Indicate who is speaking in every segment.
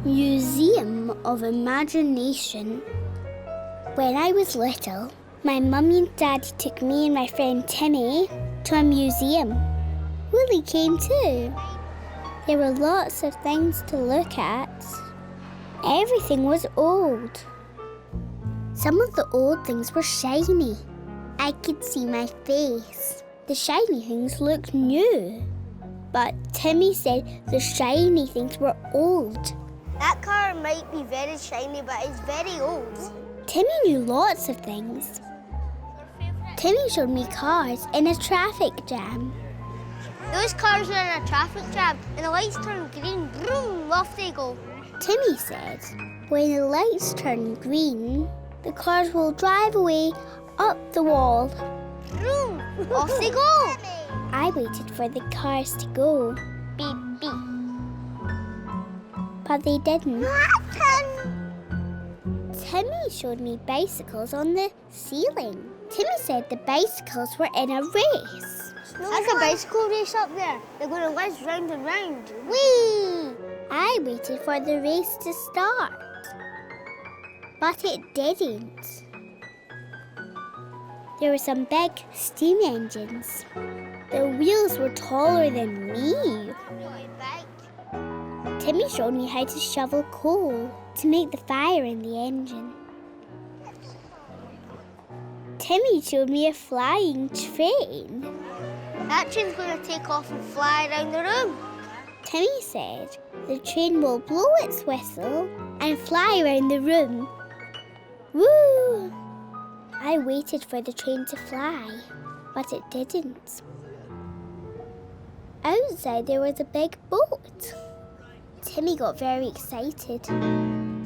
Speaker 1: Museum of Imagination. When I was little, my mummy and daddy took me and my friend Timmy to a museum. Willie came too. There were lots of things to look at. Everything was old. Some of the old things were shiny. I could see my face. The shiny things looked new. But Timmy said the shiny things were old.
Speaker 2: That car might be very shiny, but it's very old.
Speaker 1: Timmy knew lots of things. Timmy showed me cars in a traffic jam.
Speaker 2: Those cars are in a traffic jam, and the lights turn green, boom, off they go.
Speaker 1: Timmy said, when the lights turn green, the cars will drive away up the wall.
Speaker 2: Boom, off they go.
Speaker 1: I waited for the cars to go.
Speaker 2: Beep, beep.
Speaker 1: But they didn't. Timmy showed me bicycles on the ceiling. Timmy said the bicycles were in a race.
Speaker 2: That's a bicycle race up there. They're going to whiz round and round. Whee!
Speaker 1: I waited for the race to start. But it didn't. There were some big steam engines. The wheels were taller than me.
Speaker 2: Really big.
Speaker 1: Timmy showed me how to shovel coal to make the fire in the engine. Timmy showed me a flying train.
Speaker 2: That train's going to take off and fly around the room.
Speaker 1: Timmy said the train will blow its whistle and fly around the room. Woo! I waited for the train to fly, but it didn't. Outside there was a big boat. Timmy got very excited.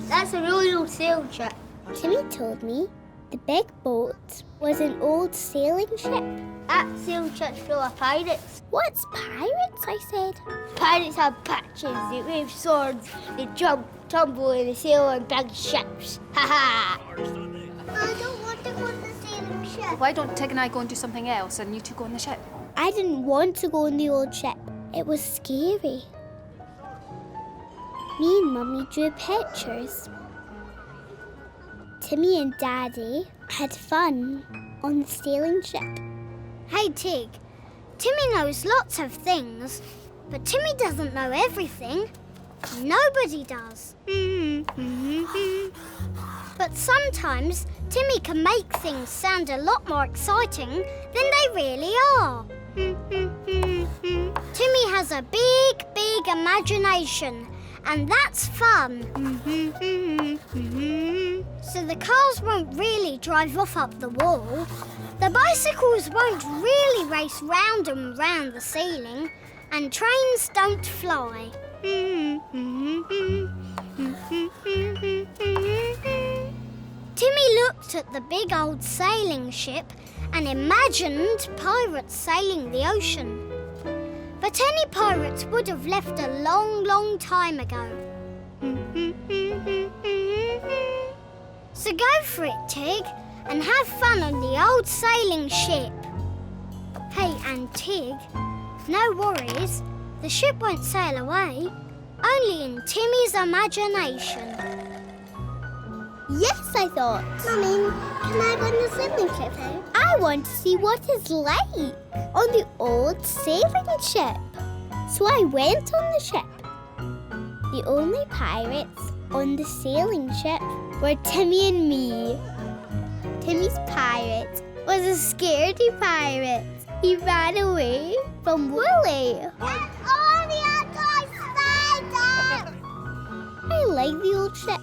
Speaker 2: That's a really old sailing ship.
Speaker 1: Timmy told me the big boat was an old sailing ship.
Speaker 2: That sailing ship's full of pirates.
Speaker 1: What's pirates? I said.
Speaker 2: Pirates have patches, they wave swords, they jump, tumble, and they sail on big ships. Ha ha! I don't want to go on the sailing ship.
Speaker 3: Why don't Tig and I go and do something else and you two go on the ship?
Speaker 1: I didn't want to go on the old ship. It was scary. Me and Mummy drew pictures. Timmy and Daddy had fun on the sailing ship.
Speaker 4: Hey, Tig. Timmy knows lots of things, but Timmy doesn't know everything. Nobody does. But sometimes Timmy can make things sound a lot more exciting than they really are. Timmy has a big, big imagination, and that's fun. So the cars won't really drive off up the wall. The bicycles won't really race round and round the ceiling, and trains don't fly. Timmy looked at the big old sailing ship and imagined pirates sailing the ocean. But any pirates would have left a long, long time ago. So go for it, Tig, and have fun on the old sailing ship. Hey, and Tig, no worries. The ship won't sail away, only in Timmy's imagination.
Speaker 1: Yes, I thought.
Speaker 2: Mummy, can I go on the sailing ship now?
Speaker 1: I want to see what it's like on the old sailing ship. So I went on the ship. The only pirates on the sailing ship were Timmy and me. Timmy's pirate was a scaredy pirate. He ran away from Willie. I like the old ship.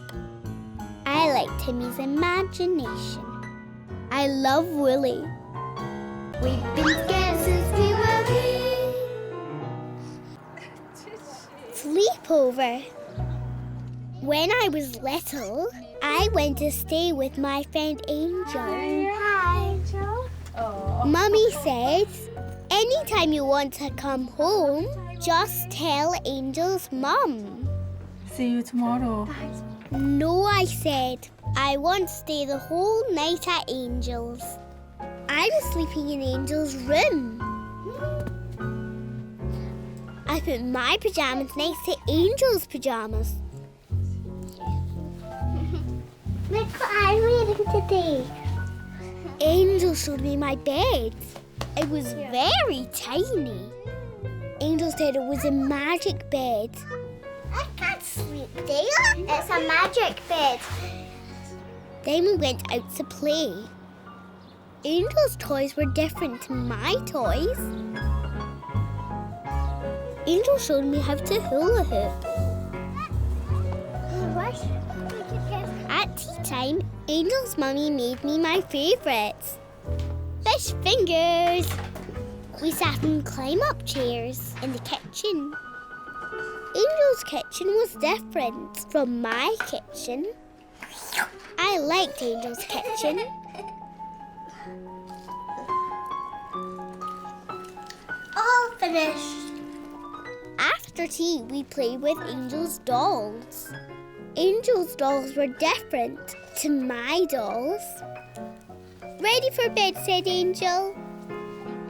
Speaker 1: I like Timmy's imagination. I love Willie. We've been scared since we were wee. Sleepover. When I was little, I went to stay with my friend Angel.
Speaker 2: Hi, Angel.
Speaker 1: Mummy said, anytime you want to come home, just tell Angel's mum.
Speaker 5: See you tomorrow.
Speaker 1: No, I said. I want to stay the whole night at Angel's. I'm sleeping in Angel's room. I put my pajamas next to Angel's pajamas.
Speaker 2: Look what I'm reading today.
Speaker 1: Angel showed me my bed. It was very tiny. Angel said it was a magic bed.
Speaker 2: I can't sleep there. It's a magic bed.
Speaker 1: Then we went out to play. Angel's toys were different to my toys. Angel showed me how to hula hoop. At tea time, Angel's mummy made me my favourites. Fish fingers. We sat in climb-up chairs in the kitchen. Angel's kitchen was different from my kitchen. I liked Angel's kitchen.
Speaker 2: All finished.
Speaker 1: After tea, we played with Angel's dolls. Angel's dolls were different to my dolls. Ready for bed, said Angel.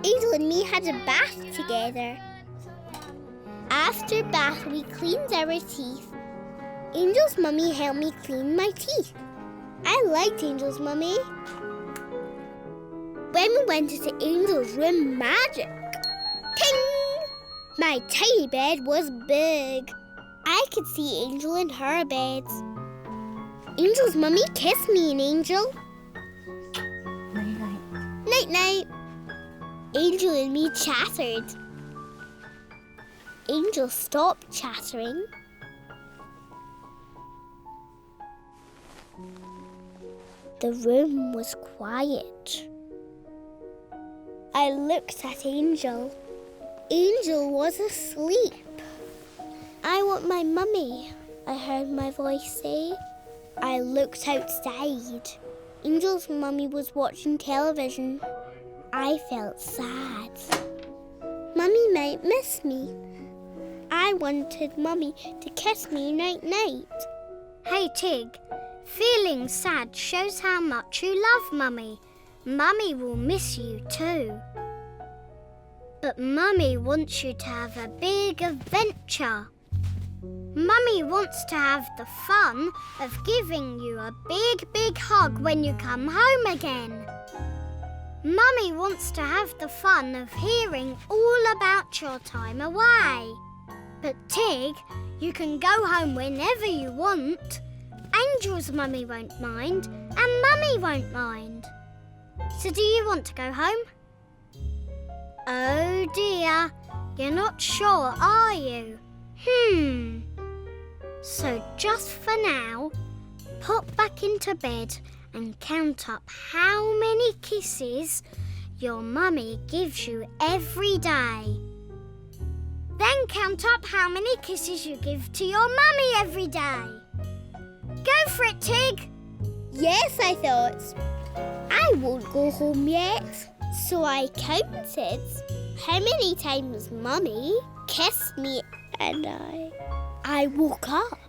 Speaker 1: Angel and me had a bath together. After bath, we cleaned our teeth. Angel's mummy helped me clean my teeth. I liked Angel's mummy. When we went into Angel's room, magic. Ting! My tiny bed was big. I could see Angel in her bed. Angel's mummy kissed me and Angel.
Speaker 5: Night-night.
Speaker 1: Night-night. Angel and me chattered. Angel stopped chattering. The room was quiet. I looked at Angel. Angel was asleep. I want my mummy, I heard my voice say. I looked outside. Angel's mummy was watching television. I felt sad. Mummy might miss me. I wanted Mummy to kiss me night-night.
Speaker 4: Hey, Tig. Feeling sad shows how much you love Mummy. Mummy will miss you too. But Mummy wants you to have a big adventure. Mummy wants to have the fun of giving you a big, big hug when you come home again. Mummy wants to have the fun of hearing all about your time away. But Tig, you can go home whenever you want. Angel's mummy won't mind, and Mummy won't mind. So do you want to go home? Oh dear, you're not sure, are you? So just for now, pop back into bed and count up how many kisses your mummy gives you every day. Then count up how many kisses you give to your mummy every day. Go for it, Tig.
Speaker 1: Yes, I thought. I won't go home yet. So I counted how many times Mummy kissed me and I woke up.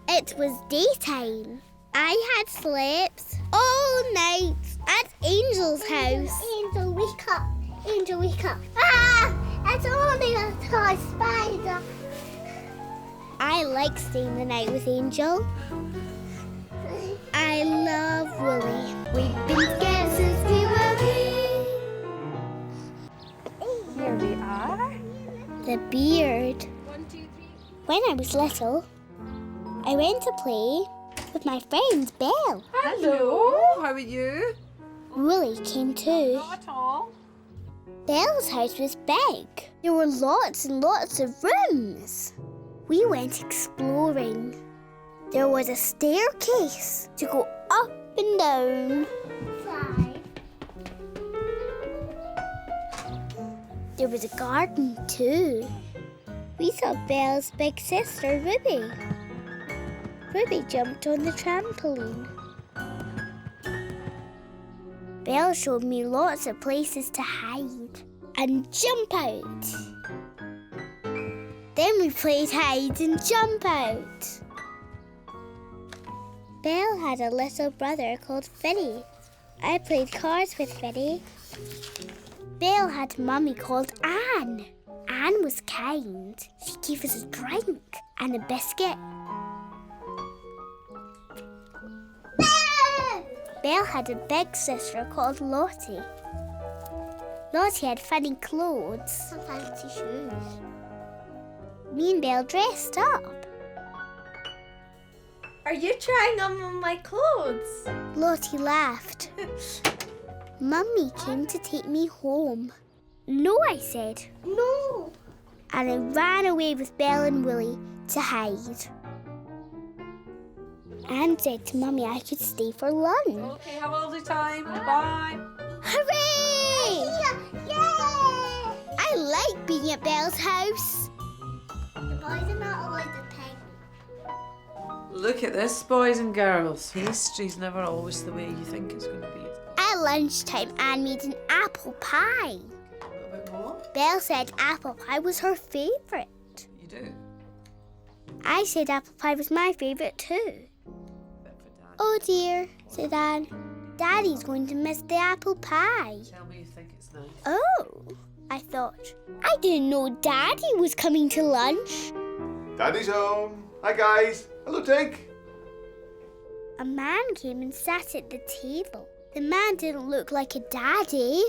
Speaker 1: It was daytime. I had slept all night at Angel's house.
Speaker 2: Angel, wake up. Angel, wake up. Ah! It's only a toy spider.
Speaker 1: I like staying the night with Angel. I love Willie. We've been scared since we were wee.
Speaker 3: Here we are.
Speaker 1: The beard. When I was little, I went to play with my friend Belle.
Speaker 3: Hello. How are you?
Speaker 1: Willie came too.
Speaker 3: Not at all.
Speaker 1: Belle's house was big. There were lots and lots of rooms. We went exploring. There was a staircase to go up and down.
Speaker 2: 5.
Speaker 1: There was a garden too. We saw Belle's big sister, Ruby. Ruby jumped on the trampoline. Belle showed me lots of places to hide and jump out. Then we played hide and jump out. Belle had a little brother called Finny. I played cards with Finny. Belle had a mummy called Anne. Anne was kind. She gave us a drink and a biscuit. Belle had a big sister called Lottie. Lottie had funny clothes.
Speaker 2: Some fancy shoes.
Speaker 1: Me and Belle dressed up.
Speaker 3: Are you trying on my clothes?
Speaker 1: Lottie laughed. Mummy came to take me home. No, I said.
Speaker 2: No.
Speaker 1: And I ran away with Belle and Willie to hide. And said to Mummy I could stay for lunch.
Speaker 3: Okay, have a lovely time. Bye.
Speaker 1: Hooray!
Speaker 2: Yay!
Speaker 1: I like being at Belle's house.
Speaker 2: The boys are not allowed to peg.
Speaker 3: Look at this, boys and girls. History's never always the way you think it's going to be.
Speaker 1: At lunchtime, Anne made an apple pie.
Speaker 3: A little bit more?
Speaker 1: Belle said apple pie was her favourite.
Speaker 3: You do?
Speaker 1: I said apple pie was my favourite too.
Speaker 3: Bit for Dad.
Speaker 1: Oh dear, said Anne. Daddy's going to miss the apple pie.
Speaker 3: Tell me you think it's nice.
Speaker 1: Oh, I thought. I didn't know Daddy was coming to lunch.
Speaker 6: Daddy's home. Hi guys. Hello, Tig.
Speaker 1: A man came and sat at the table. The man didn't look like a daddy.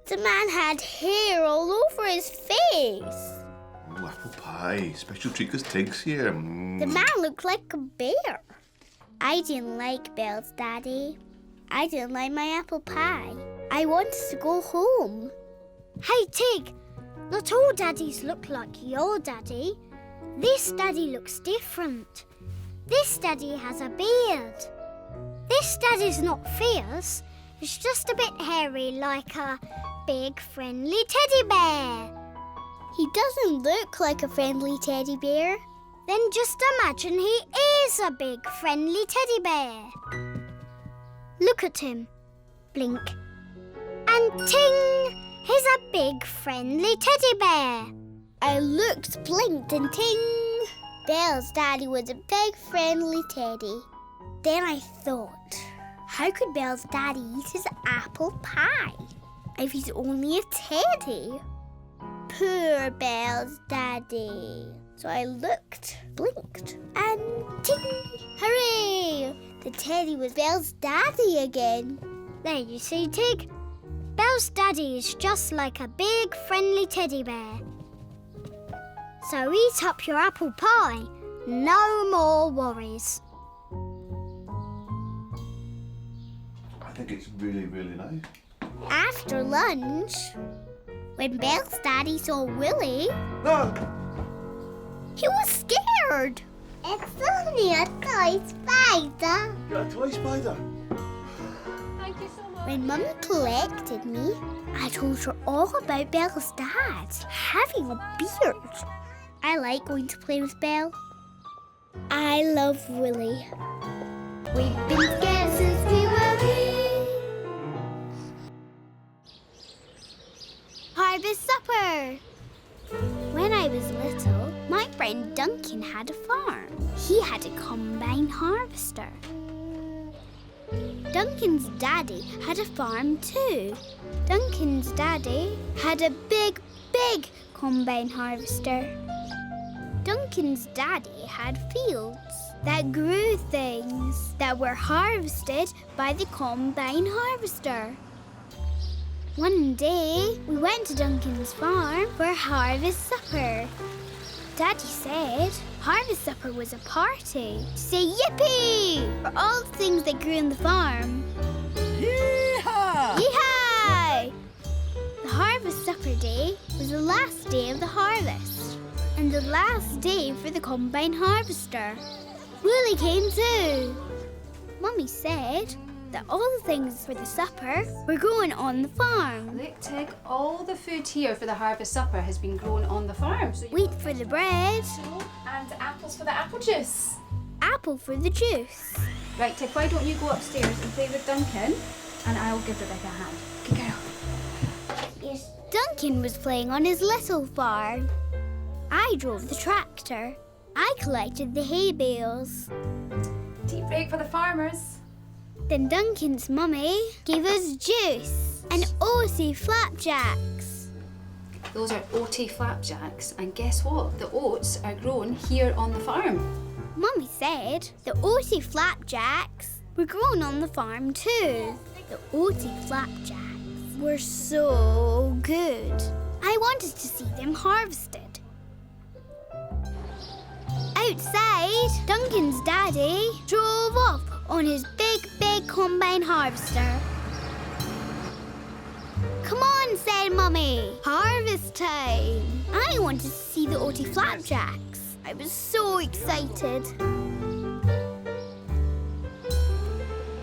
Speaker 1: The man had hair all over his face.
Speaker 6: Oh, apple pie. Special treat because Tig's here.
Speaker 1: The man looked like a bear. I didn't like Belle's daddy. I didn't like my apple pie. I wanted to go home.
Speaker 4: Hey, Tig, not all daddies look like your daddy. This daddy looks different. This daddy has a beard. This daddy's not fierce. It's just a bit hairy like a big friendly teddy bear.
Speaker 1: He doesn't look like a friendly teddy bear.
Speaker 4: Then just imagine he is a big friendly teddy bear. Look at him. Blink. And ting! He's a big friendly teddy bear.
Speaker 1: I looked, blinked, and ting! Belle's daddy was a big friendly teddy. Then I thought, how could Belle's daddy eat his apple pie if he's only a teddy? Poor Belle's daddy. So I looked, blinked, and ting! Hooray! The teddy was Belle's daddy again.
Speaker 4: There you see, Tig. Belle's daddy is just like a big friendly teddy bear. So eat up your apple pie. No more worries.
Speaker 6: I think it's really, really nice.
Speaker 1: After lunch, when Belle's daddy saw Willie,
Speaker 6: No!
Speaker 1: he was scared.
Speaker 2: It's only a toy spider.
Speaker 6: You're a toy spider.
Speaker 1: When Mummy collected me, I told her all about Belle's dad having a beard. I like going to play with Belle. I love Willie. We've been together since we were wee. Harvest supper. When I was little, my friend Duncan had a farm. He had a combine harvester. Duncan's daddy had a farm too. Duncan's daddy had a big, big combine harvester. Duncan's daddy had fields that grew things that were harvested by the combine harvester. One day, we went to Duncan's farm for harvest supper. Daddy said harvest supper was a party to say yippee for all the things that grew on the farm.
Speaker 3: Yeehaw!
Speaker 1: Yee-haw! The harvest supper day was the last day of the harvest and the last day for the combine harvester. Willie came too. Mummy said that all the things for the supper were growing on the farm.
Speaker 7: Look, Tig, all the food here for the harvest supper has been grown on the farm. So
Speaker 1: Wheat for the bread,
Speaker 7: and apples for the apple juice.
Speaker 1: apple for the juice.
Speaker 7: Right, Tig, why don't you go upstairs and play with Duncan and I'll give Rebecca a hand. Good girl.
Speaker 2: Yes.
Speaker 1: Duncan was playing on his little farm. I drove the tractor. I collected the hay bales.
Speaker 7: Tea break for the farmers.
Speaker 1: Then Duncan's mummy gave us juice and Aussie flapjacks.
Speaker 7: Those are oaty flapjacks, and guess what? The oats are grown here on the farm.
Speaker 1: Mummy said the Aussie flapjacks were were grown on the farm too. The oaty flapjacks were so good. I wanted to see them harvested. Outside, Duncan's daddy drove off on his big combine harvester. Come on, said Mummy. Harvest time. I wanted to see the oaty flapjacks. I was so excited.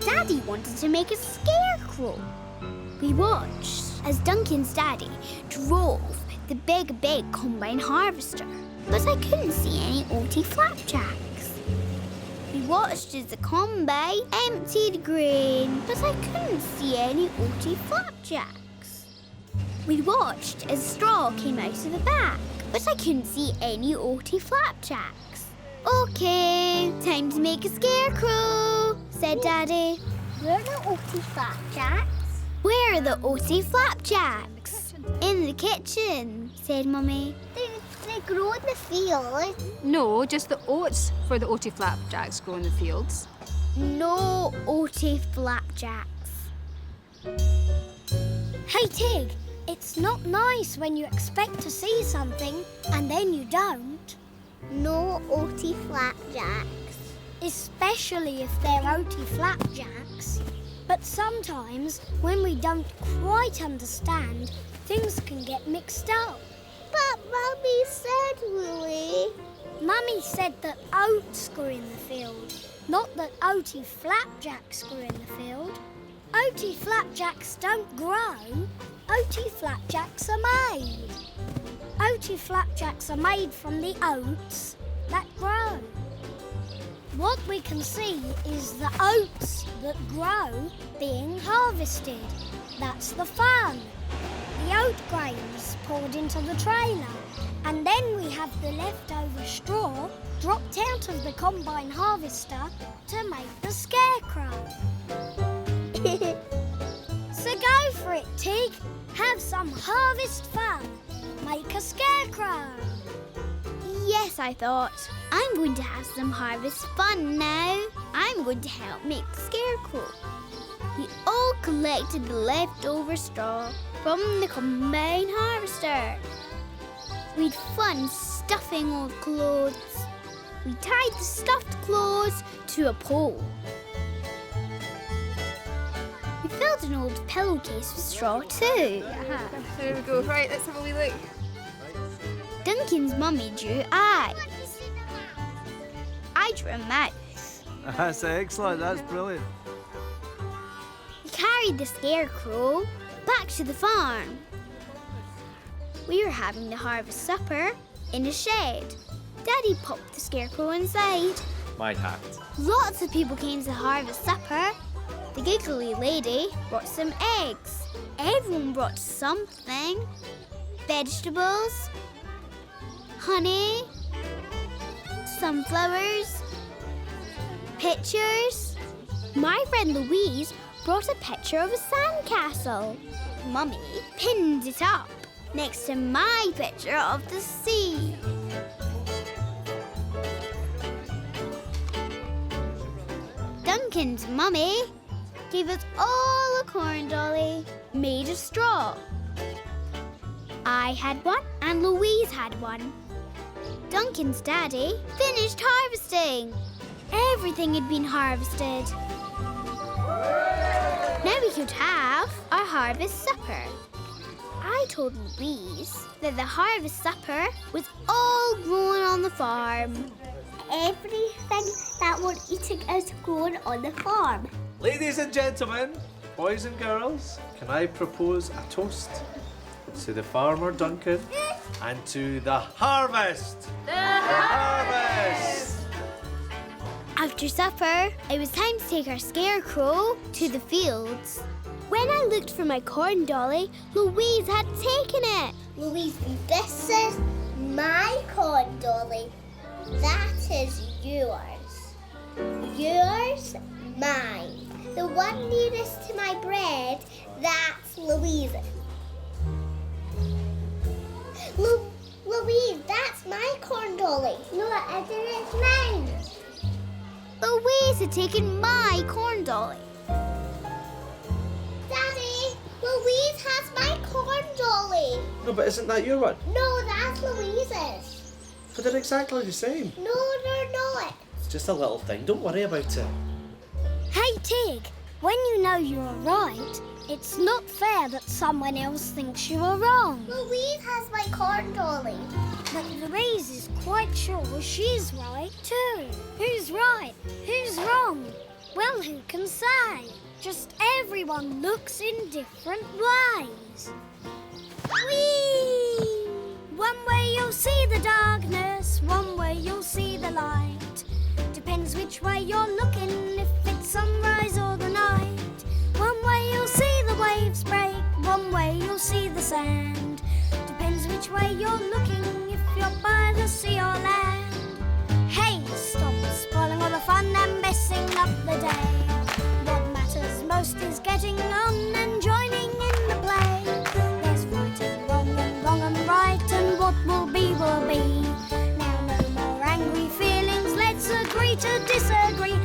Speaker 1: Daddy wanted to make a scarecrow. We watched as Duncan's daddy drove the big combine harvester, but I couldn't see any oaty flapjacks. We watched as the combine emptied grain, but I couldn't see any oaty flapjacks. We watched as straw came out of the back, but I couldn't see any oaty flapjacks. Okay, time to make a scarecrow, said Daddy.
Speaker 2: Where are the oaty flapjacks?
Speaker 1: Where are the oaty flapjacks? In the kitchen, said Mummy.
Speaker 2: They grow in the field.
Speaker 7: No, just the oats for the oaty flapjacks grow in the fields.
Speaker 1: No oaty flapjacks.
Speaker 4: Hey, Tig, it's not nice when you expect to see something and then you don't.
Speaker 2: No oaty flapjacks.
Speaker 4: Especially if they're oaty flapjacks. But sometimes, when we don't quite understand, things can get mixed up.
Speaker 2: But Mummy said, Willie.
Speaker 4: Mummy said that oats grew in the field, not that oaty flapjacks grew in the field. Oaty flapjacks don't grow. Oaty flapjacks are made. Oaty flapjacks are made from the oats that grow. What we can see is the oats that grow being harvested. That's the fun. The oat grains poured into the trailer, and then we have the leftover straw dropped out of the combine harvester to make the scarecrow. So go for it, Tig. Have some harvest fun. Make a scarecrow.
Speaker 1: Yes, I thought. I'm going to have some harvest fun now. I'm going to help make the scarecrow. We all collected the leftover straw from the combine harvester. We'd fun stuffing old clothes. We tied the stuffed clothes to a pole. We filled an old pillowcase with straw too.
Speaker 7: There we go. Right, let's have a wee look.
Speaker 1: Duncan's mummy drew eyes. I drew a mouth.
Speaker 8: That's excellent. That's brilliant.
Speaker 1: We carried the scarecrow back to the farm. We were having the harvest supper in a shed. Daddy popped the scarecrow inside.
Speaker 8: My hat.
Speaker 1: Lots of people came to the harvest supper. The giggly lady brought some eggs. Everyone brought something. Vegetables, honey, sunflowers, pictures. My friend Louise brought a picture of a sandcastle. Mummy pinned it up next to my picture of the sea. Duncan's mummy gave us all a corn dolly made of straw. I had one and Louise had one. Duncan's daddy finished harvesting. Everything had been harvested. Now we could have our harvest supper. I told Louise that the harvest supper was all grown on the farm.
Speaker 2: Everything that we're eating is grown on the farm.
Speaker 8: Ladies and gentlemen, boys and girls, can I propose a toast to the farmer Duncan and to the harvest? The harvest!
Speaker 1: After supper, it was time to take our scarecrow to the fields. When I looked for my corn dolly, Louise had taken it.
Speaker 2: Louise, this is my corn dolly. That is yours. Yours, mine. The one nearest to my bread, that's Louise's. Louise, that's my corn dolly. No, it isn't. It's mine.
Speaker 1: Louise Louise had taken my corn dolly.
Speaker 2: Daddy, Louise has my corn dolly.
Speaker 8: No, but isn't that your one?
Speaker 2: No, that's Louise's.
Speaker 8: But they're exactly the same.
Speaker 2: No, they're not.
Speaker 8: It's just a little thing. Don't worry about it.
Speaker 4: Hey, Tig, when you know you're right, it's not fair that someone else thinks you are wrong.
Speaker 2: Louise has my corn dolly.
Speaker 4: But Louise is quite sure she's right too. Who's right? Who's wrong? Well, who can say? Just everyone looks in different ways. Whee! One way you'll see the darkness, one way you'll see the light. Depends which way you're looking, if it's sunrise or the night. One way you'll see the waves break, one way you'll see the sand. Depends which way you're looking, if you're by the sea or land. Hey, stop spoiling all the fun and messing up the day. What matters most is getting on and joining in the play. There's right and wrong and right, and what will be will be. Now no more angry feelings, let's agree to disagree.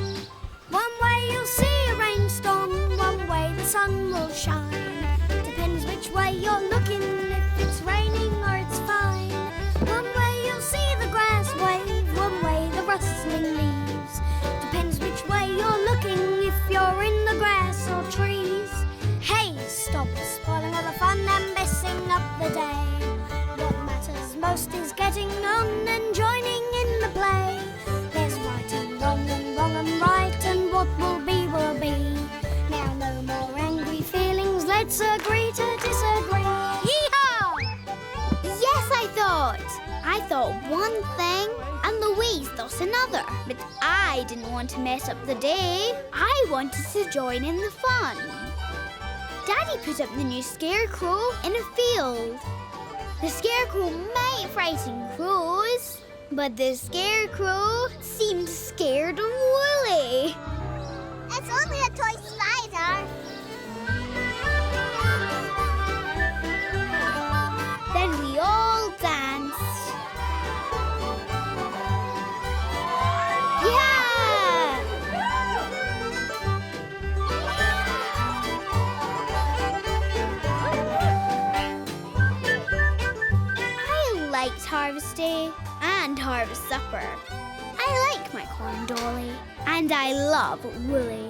Speaker 4: One way you'll see a rainstorm, one way the sun will shine. Depends which way you're looking, if it's raining or it's fine. One way you'll see the grass wave, one way the rustling leaves. Depends which way you're looking, if you're in the grass or trees. Hey, stop spoiling all the fun and messing up the day. What matters most is getting on and joining in the play. There's right and wrong and right, and what will be will be. Now no more angry feelings, let's agree to disagree. Yee-haw!
Speaker 1: Yes, I thought one thing and Louise thought another. But I didn't want to mess up the day. I wanted to join in the fun. Daddy put up the new Scarecrow in a field. The Scarecrow might frighten crows, but the Scarecrow seemed scared of Woolly.
Speaker 2: It's only a toy spider.
Speaker 1: Then we all danced. Yeah! I liked Harvest Day and Harvest Supper. I like my corn dolly, and I love Woolly.